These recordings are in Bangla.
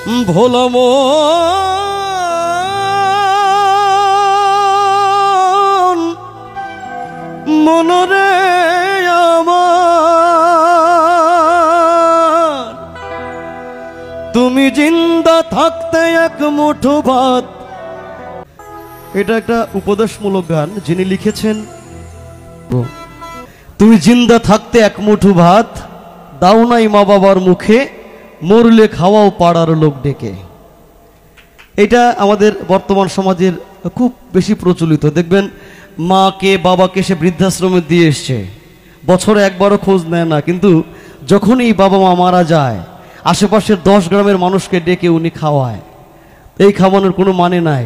ভোলা মনরে আমার, তুমি জিন্দা থাকতে এক মুঠো ভাত। এটা একটা উপদেশমূলক গান। যিনি লিখেছেন, তুমি জিন্দা থাকতে এক মুঠো ভাত দাও নাই মা বাবার মুখে, মরলে খাওয়াও পাড়ার লোক ডেকে। এটা আমাদের বর্তমান সমাজের খুব বেশি প্রচলিত। দেখবেন মাকে বাবাকে সে বৃদ্ধাশ্রমে দিয়ে এসছে, বছরে একবারও খোঁজ নেয় না, কিন্তু যখনই বাবা মা মারা যায় আশেপাশের 10 গ্রামের মানুষকে ডেকে উনি খাওয়ায়। এই খাওয়ানোর কোনো মানে নাই।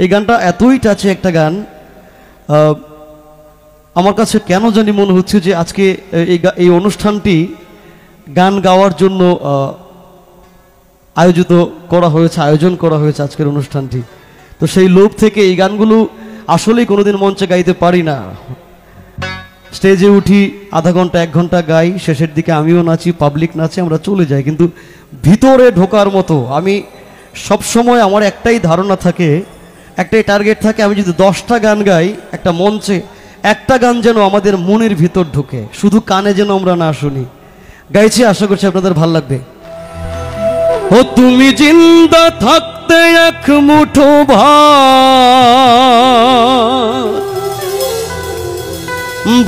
এই গানটা এতই টাচে একটা গান, আমার কাছে কেন জানি মনে হচ্ছে যে আজকে এই অনুষ্ঠানটি গান গাওয়ার জন্য আয়োজন করা হয়েছে আজকের অনুষ্ঠানটি। তো সেই লোভ থেকে এই গানগুলো আসলেই কোনোদিন মঞ্চে গাইতে পারি না। স্টেজে উঠি, আধা ঘন্টা 1 ঘন্টা গাই, শেষের দিকে আমিও নাচি, পাবলিক নাচে, আমরা চলে যাই। কিন্তু ভিতরে ঢোকার মতো আমি সবসময়, আমার একটাই ধারণা থাকে, একটাই টার্গেট থাকে, আমি যদি 10টা গান গাই একটা মঞ্চে, একটা গান যেন আমাদের মনের ভিতর ঢোকে, শুধু কানে যেন আমরা না শুনি। গাইছি, আশা করছি আপনাদের ভাল লাগবে। ও তুমি জিন্দা থাকতে এক মুঠো ভাত,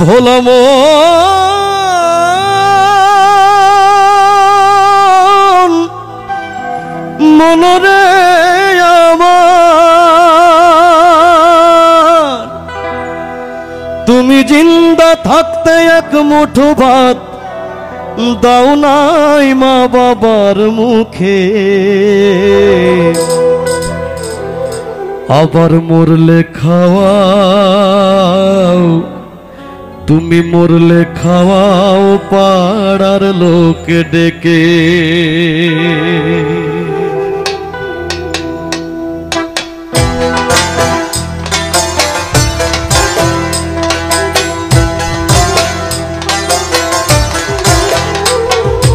ভোলা মনরে আমার, তুমি জিন্দা থাকতে এক মুঠো ভাত দাও নাই মা বাবার মুখে, আবার মরলে খাওয়াও, তুমি মরলে খাওয়াও পাড়ার লোক ডেকে।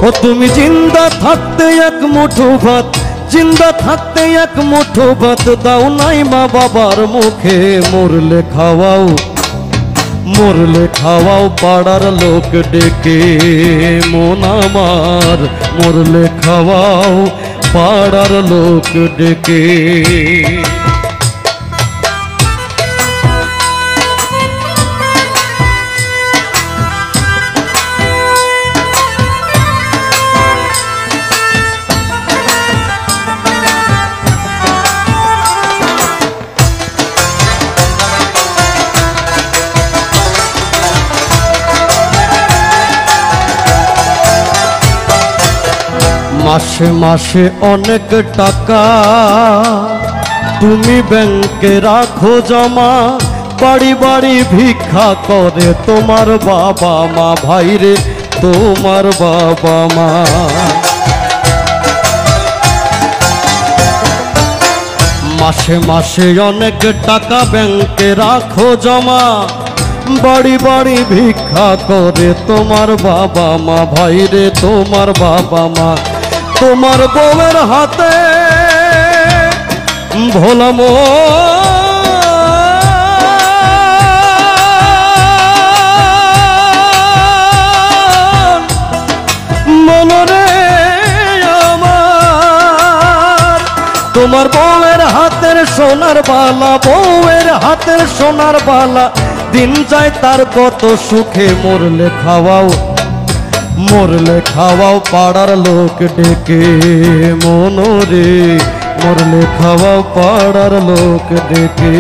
ও তুমি জিন্দা থাকতে এক মুঠো ভাত, জিন্দা থাকতে এক মুঠো ভাত দাও নাই মা বাবার মুখে, মরলে খাওয়াও, মরলে খাওয়াও পাড়ার লোক ডেকে। মন আমার মরলে খাওয়াও পাড়ার লোক ডেকে। মাসে মাসে অনেক টাকা তুমি ব্যাংকে রাখো জমা, বাড়ি বাড়ি ভিক্ষা করে তোমার বাবা মা, ভাইরে তোমার বাবা মা। মাসে মাসে অনেক টাকা ব্যাংকে রাখো জমা, বাড়ি বাড়ি ভিক্ষা করে তোমার বাবা মা, ভাইরে তোমার বাবা মা। তোমার বউয়ের হাতে ভোলা মনরে আমার, তোমার বউয়ের হাতের সোনার বালা, বউয়ের হাতের সোনার বালা, দিন যায় তার কত সুখে, মরলে খাওয়াও, মরলে খাওয়াও পাড়ার লোক ডেকে। মনরে মরলে খাওয়াও পাড়ার লোক ডেকে।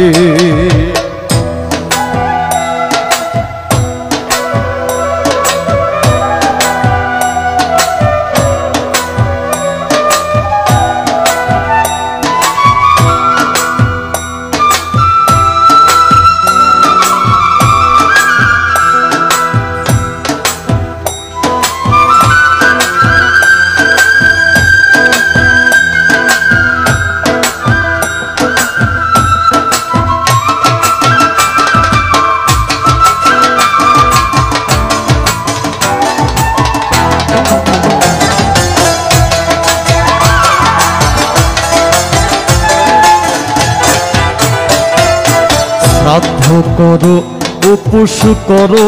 করো উপোস করো,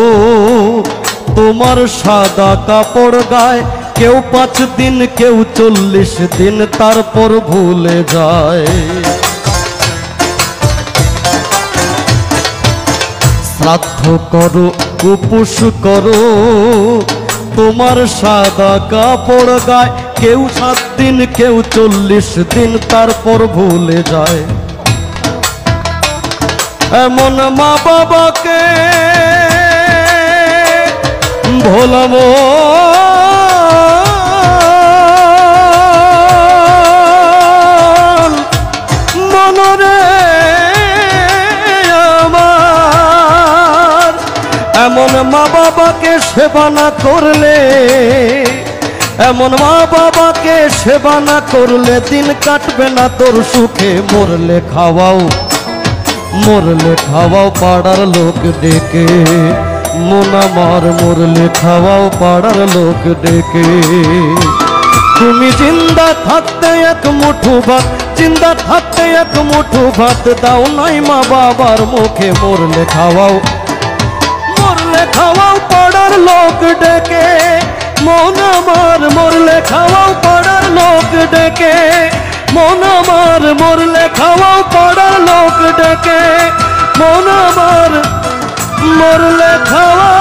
তোমার সাদা কাপড় গায়ে কেউ 5 দিন কেউ 40 দিন তারপর ভুলে যায়। শ্রাদ্ধ করো উপোস করো, তোমার সাদা কাপড় গায়ে কেউ 7 দিন কেউ 40 দিন তারপর ভুলে যায়। এমন মা বাবাকে ভোলাবো মনরে আমার, এমন মা বাবাকে সেবা না করলে, এমন মা বাবাকে সেবা না করলে দিন কাটবে না তোর সুখে। মরলে খাওয়াও, মরলে খাওয়াও পাড়ার লোক ডেকে, মন আমার মরলে খাওয়াও পাড়ার লোক ডেকে। তুমি জিন্দা থাকতে এক মুঠো ভাত, জিন্দা থাকতে এক মুঠো ভাত দাও নাই মা বাবার মুখে। মরলে খাওয়াও, মরলে খাওয়াও পাড়ার লোক ডেকে, মন আমার মরলে খাওয়াও পাড়ার লোক ডেকে, মন আমার মরলে খাওয়াও পাড়ার লোক ডেকে, মন আমার মরলে খাওয়া